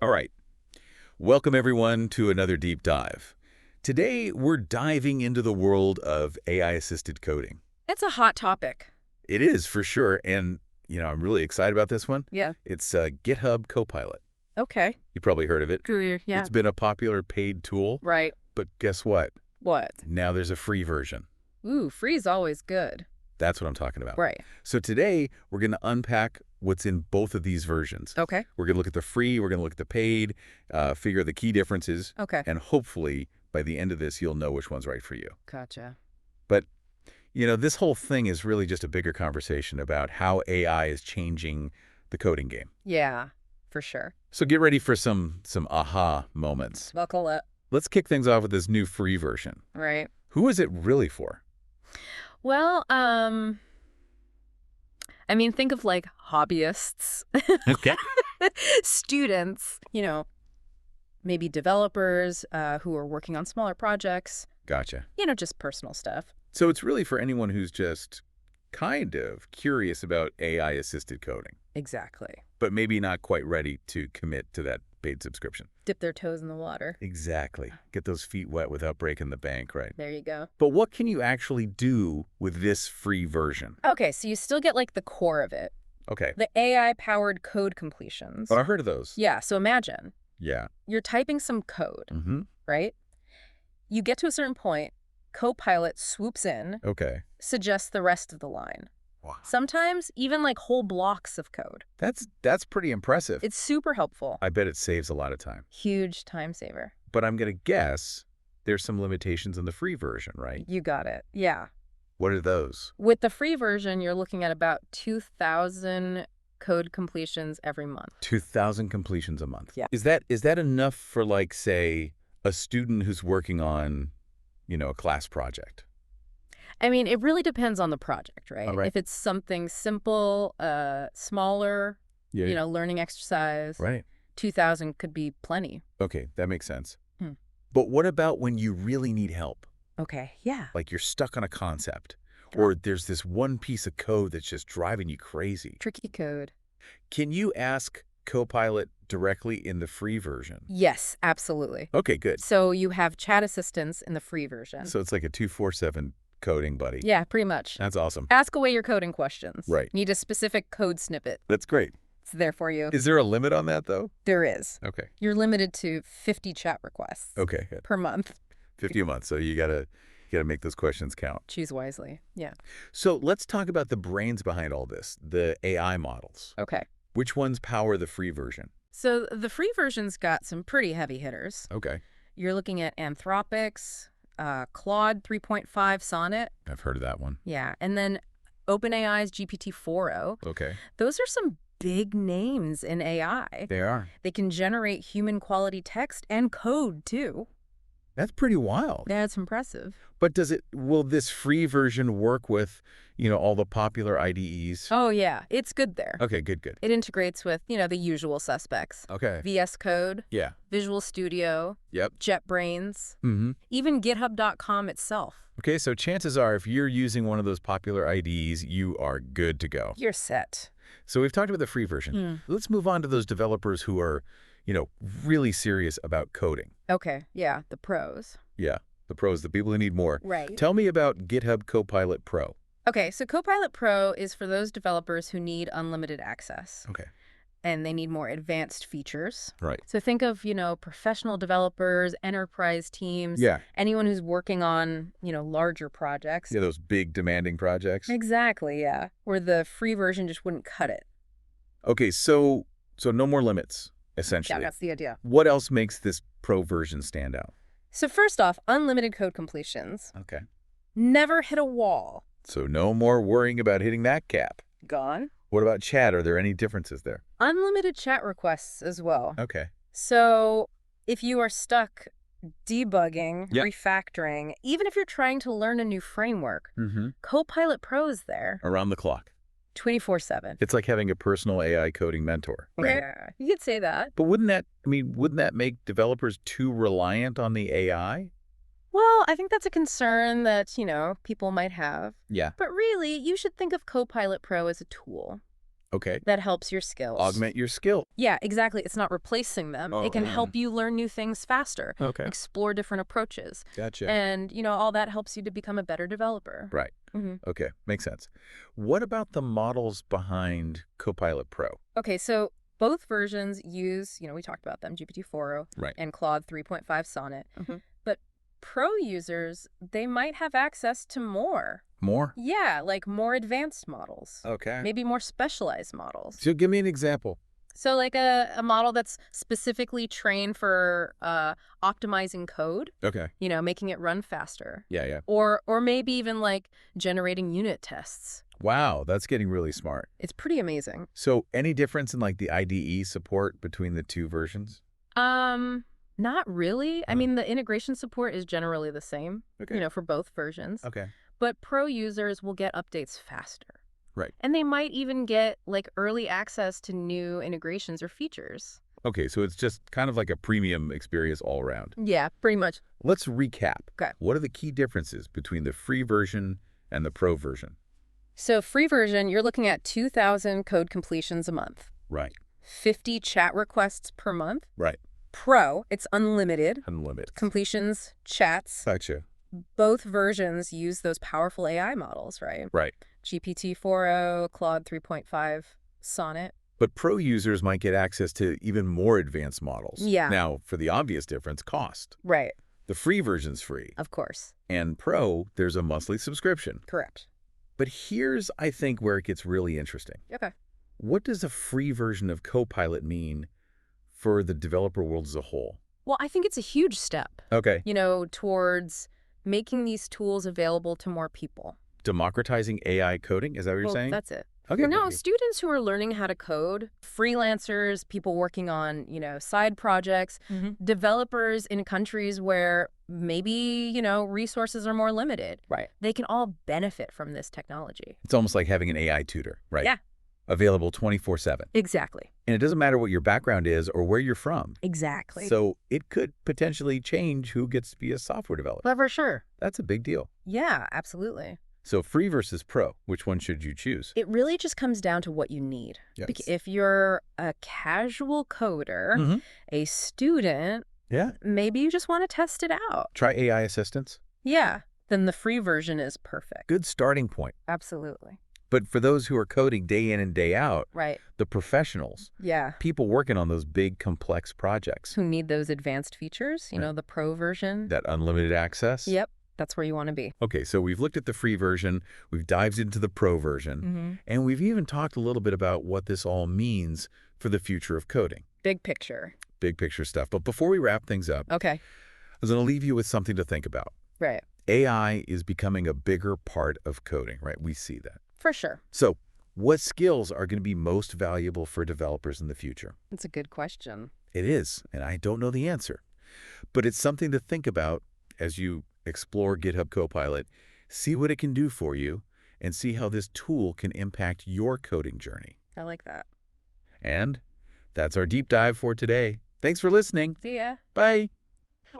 All right. Welcome, everyone, to another deep dive. Today, we're diving into the world of AI-assisted coding. It's a hot topic. It is, for sure, and, I'm really excited about this one. Yeah. It's GitHub Copilot. Okay. You probably heard of it. Yeah. It's been a popular paid tool. Right. But guess what? What? Now there's a free version. Ooh, free's always good. That's what I'm talking about. Right. So today, we're going to unpack what's in both of these versions. Okay. We're going to look at the free, we're going to look at the paid, figure the key differences, Okay. and hopefully, by the end of this, you'll know which one's right for you. Gotcha. But, this whole thing is really just a bigger conversation about how AI is changing the coding game. Yeah, for sure. So get ready for some aha moments. Buckle up. Let's kick things off with this new free version. Right. Who is it really for? Well, think of like hobbyists. Okay. Students, maybe developers who are working on smaller projects. Gotcha. Just personal stuff. So it's really for anyone who's just kind of curious about AI-assisted coding, Exactly. but maybe not quite ready to commit to that paid subscription. Dip their toes in the water. Exactly. Get those feet wet without breaking the bank, right? There you go. But what can you actually do with this free version? Okay, so you still get like the core of it. Okay. The AI-powered code completions. Oh, I heard of those. Yeah, so imagine Yeah. you're typing some code, Mm-hmm. right? You get to a certain point, Copilot swoops in, Okay. suggests the rest of the line. Wow. Sometimes even like whole blocks of code. That's pretty impressive. It's super helpful. I bet it saves a lot of time. Huge time saver. But I'm going to guess there's some limitations in the free version, right? You got it. Yeah. What are those? With the free version, you're looking at about 2,000 code completions every month. 2,000 completions a month. Yeah. Is that enough for, like, say, a student who's working on, a class project? It really depends on the project, right? All right. If it's something simple, smaller, Yeah. learning exercise, Right. 2,000 could be plenty. Okay, that makes sense. Hmm. But what about when you really need help? Okay, yeah. Like you're stuck on a concept, or there's this one piece of code that's just driving you crazy. Tricky code. Can you ask Copilot directly in the free version? Yes, absolutely. Okay, good. So you have chat assistants in the free version. So it's like a 247 coding buddy. Yeah, pretty much. That's awesome. Ask away your coding questions. Right. Need a specific code snippet. That's great. It's there for you. Is there a limit on that, though? There is. Okay. You're limited to 50 chat requests Okay, good. per month. 50 a month, so you gotta make those questions count. Choose wisely. Yeah. So let's talk about the brains behind all this, the AI models. Okay. Which ones power the free version? So the free version's got some pretty heavy hitters. Okay. You're looking at Anthropic's, Claude 3.5 Sonnet. I've heard of that one. Yeah. And then OpenAI's GPT-4o. Okay. Those are some big names in AI. They are. They can generate human quality text and code too. That's pretty wild. That's impressive. But will this free version work with, all the popular IDEs? Oh yeah, it's good there. Okay, good. It integrates with, the usual suspects. Okay. VS Code, Yeah. Visual Studio, Yep. JetBrains, Mm-hmm. even GitHub.com itself. Okay, so chances are if you're using one of those popular IDEs, you are good to go. You're set. So we've talked about the free version. Let's move on to those developers who are, really serious about coding. Okay, yeah, the pros. Yeah, the pros, the people who need more. Right. Tell me about GitHub Copilot Pro. Okay, so Copilot Pro is for those developers who need unlimited access. Okay. And they need more advanced features. Right. So think of, professional developers, enterprise teams. Yeah. Anyone who's working on, larger projects. Yeah, those big demanding projects. Exactly, yeah. Where the free version just wouldn't cut it. Okay, so no more limits, essentially. Yeah, that's the idea. What else makes this Pro version stand out? So first off, unlimited code completions. Okay. Never hit a wall. So no more worrying about hitting that cap. Gone. What about chat? Are there any differences there? Unlimited chat requests as well. Okay. So if you are stuck debugging, Yep. refactoring, even if you're trying to learn a new framework, Mm-hmm. Copilot Pro is there Around the clock. 24/7. It's like having a personal AI coding mentor. Yeah, you could say that. But wouldn't that make developers too reliant on the AI? Well, I think that's a concern that, people might have. Yeah. But really, you should think of Copilot Pro as a tool. Okay. that helps your skills. Augment your skill. Yeah, exactly. It's not replacing them. Oh, It can help you learn new things faster, okay. explore different approaches. Gotcha. And, all that helps you to become a better developer. Right. Okay. Makes sense. What about the models behind Copilot Pro? Okay, so both versions use, we talked about them, GPT-4o Right. and Claude 3.5 Sonnet. But Pro users, they might have access to more. More? Yeah, like more advanced models. Okay. Maybe more specialized models. So give me an example. So like a model that's specifically trained for optimizing code, Okay. making it run faster. Yeah. Or maybe even like generating unit tests. Wow, that's getting really smart. It's pretty amazing. So any difference in like the IDE support between the two versions? Not really. I mean, the integration support is generally the same, Okay. for both versions. Okay. But Pro users will get updates faster. Right. And they might even get like early access to new integrations or features. Okay, so it's just kind of like a premium experience all around. Yeah, pretty much. Let's recap. Okay. What are the key differences between the free version and the Pro version? So free version, you're looking at 2,000 code completions a month. Right. 50 chat requests per month. Right. Pro, it's unlimited. Unlimited. Completions, chats. Gotcha. Both versions use those powerful AI models, right? Right. GPT-4o, Claude 3.5, Sonnet. But Pro users might get access to even more advanced models. Yeah. Now, for the obvious difference, cost. Right. The free version's free. Of course. And Pro, there's a monthly subscription. Correct. But here's, I think, where it gets really interesting. Okay. What does a free version of Copilot mean for the developer world as a whole? Well, I think it's a huge step, Okay. towards making these tools available to more people. Democratizing AI coding? Is that what you're saying? That's it. Okay. No, students who are learning how to code, freelancers, people working on, side projects, developers in countries where maybe, resources are more limited. Right. They can all benefit from this technology. It's almost like having an AI tutor, right? Yeah. Available 24/7. Exactly. And it doesn't matter what your background is or where you're from. Exactly. So it could potentially change who gets to be a software developer. But for sure. That's a big deal. Yeah, absolutely. So free versus pro, which one should you choose? It really just comes down to what you need. Yes. If you're a casual coder, a student, Yeah. maybe you just want to test it out. Try AI assistance. Yeah, then the free version is perfect. Good starting point. Absolutely. But for those who are coding day in and day out, Right. the professionals, Yeah. people working on those big, complex projects, Who need those advanced features, the pro version. that unlimited access. Yep, that's where you want to be. Okay, so we've looked at the free version, we've dived into the pro version, and we've even talked a little bit about what this all means for the future of coding. Big picture. Big picture stuff. But before we wrap things up, Okay. I was going to leave you with something to think about. Right. AI is becoming a bigger part of coding, right? We see that. For sure. So what skills are going to be most valuable for developers in the future? It's a good question. It is, and I don't know the answer. But it's something to think about as you explore GitHub Copilot, see what it can do for you, and see how this tool can impact your coding journey. I like that. And that's our deep dive for today. Thanks for listening. See ya. Bye.